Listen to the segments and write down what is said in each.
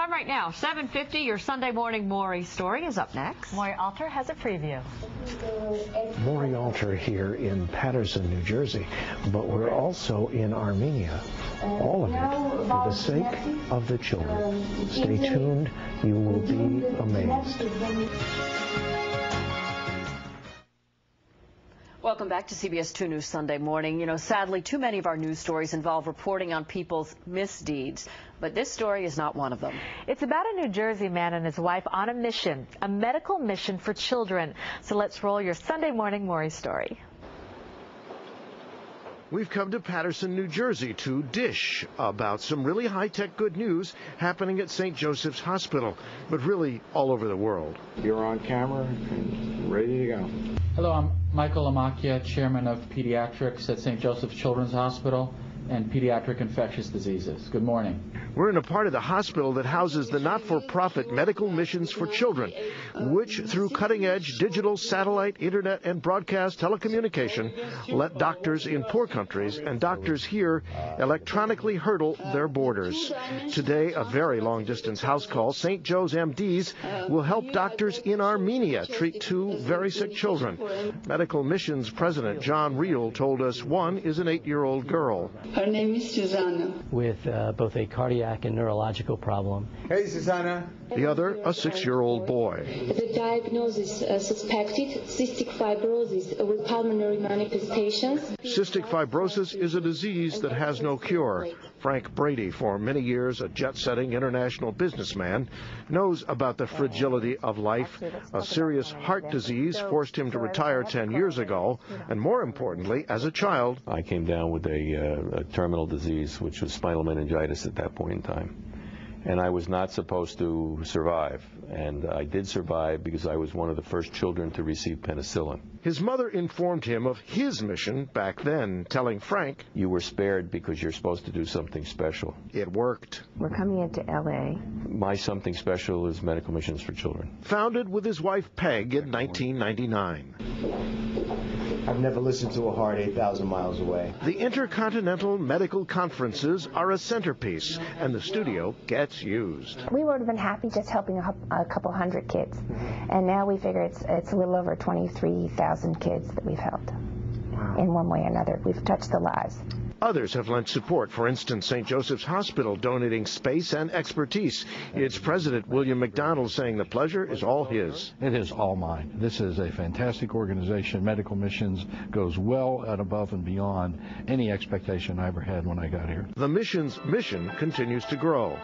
time right now, 7:50. Your Sunday Morning Maury story is up next. Maury Alter has a preview. Maury Alter here in Paterson, New Jersey, but we're also in Armenia. All of it for the sake of the children. Stay tuned. You will be amazed. Welcome back to CBS 2 News Sunday Morning. You know, sadly, too many of our news stories involve reporting on people's misdeeds, but this story is not one of them. It's about a New Jersey man and his wife on a mission, a medical mission for children. So let's roll your Sunday Morning Maury story. We've come to Paterson, New Jersey to dish about some really high-tech good news happening at St. Joseph's Hospital, but really all over the world. You're on camera and ready to go. Hello, I'm Michael Amakia, Chairman of Pediatrics at St. Joseph's Children's Hospital and Pediatric Infectious Diseases. Good morning. We're in a part of the hospital that houses the not-for-profit Medical Missions for Children, which, through cutting-edge digital, satellite, internet, and broadcast telecommunication, let doctors in poor countries and doctors here electronically hurdle their borders. Today, a very long-distance house call, St. Joe's MDs will help doctors in Armenia treat two very sick children. Medical Missions President John Reel told us one is an 8-year-old girl. Her name is Susanna. With both a cardiac and neurological problem. Hey, Susanna. The other, a 6-year-old boy. The diagnosis suspected cystic fibrosis with pulmonary manifestations. Cystic fibrosis is a disease that has no cure. Frank Brady, for many years a jet-setting international businessman, knows about the fragility of life. A serious heart disease forced him to retire 10 years ago, and more importantly, as a child. I came down with a terminal disease, which was spinal meningitis at that point in time. And I was not supposed to survive, and I did survive because I was one of the first children to receive penicillin. His mother informed him of his mission back then, telling Frank, "You were spared because you're supposed to do something special." It worked. We're coming into L.A. My something special is Medical Missions for Children. Founded with his wife Peg in 1999. I've never listened to a heart 8,000 miles away. The Intercontinental Medical Conferences are a centerpiece, and the studio gets used. We would have been happy just helping a couple hundred kids, and now we figure it's a little over 23,000 kids that we've helped. Wow. In one way or another. We've touched the lives. Others have lent support. For instance, St. Joseph's Hospital donating space and expertise. Its president, William McDonald, saying the pleasure is all his. It is all mine. This is a fantastic organization. Medical Missions goes well and above and beyond any expectation I ever had when I got here. The mission's mission continues to grow.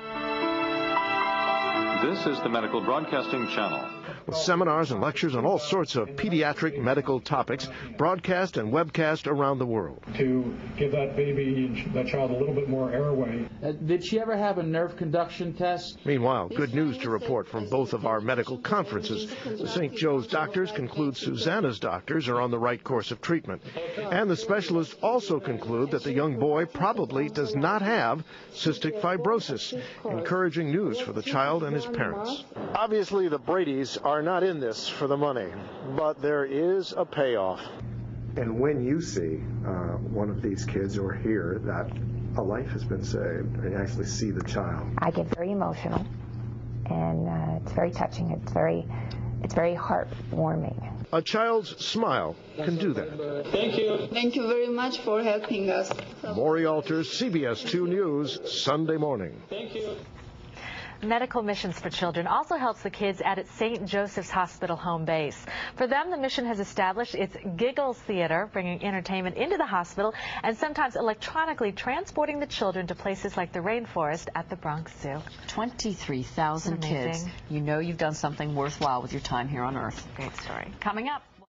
This is the Medical Broadcasting Channel. With seminars and lectures on all sorts of pediatric medical topics, broadcast and webcast around the world. To give that baby, that child, a little bit more airway. Did she ever have a nerve conduction test? Meanwhile, good news to report from both of our medical conferences. The St. Joe's doctors conclude Susanna's doctors are on the right course of treatment. And the specialists also conclude that the young boy probably does not have cystic fibrosis. Encouraging news for the child and his parents. Obviously, the Bradys are not in this for the money, but there is a payoff. And when you see one of these kids or hear that a life has been saved, and you actually see the child, I get very emotional, and it's very touching. It's very heartwarming. A child's smile can do that. Thank you. Thank you very much for helping us. Maury Alter, CBS 2 News, Sunday morning. Thank you. Medical Missions for Children also helps the kids at its St. Joseph's Hospital home base. For them, the mission has established its Giggles Theater, bringing entertainment into the hospital and sometimes electronically transporting the children to places like the rainforest at the Bronx Zoo. 23,000 kids. You know you've done something worthwhile with your time here on Earth. Great story. Coming up.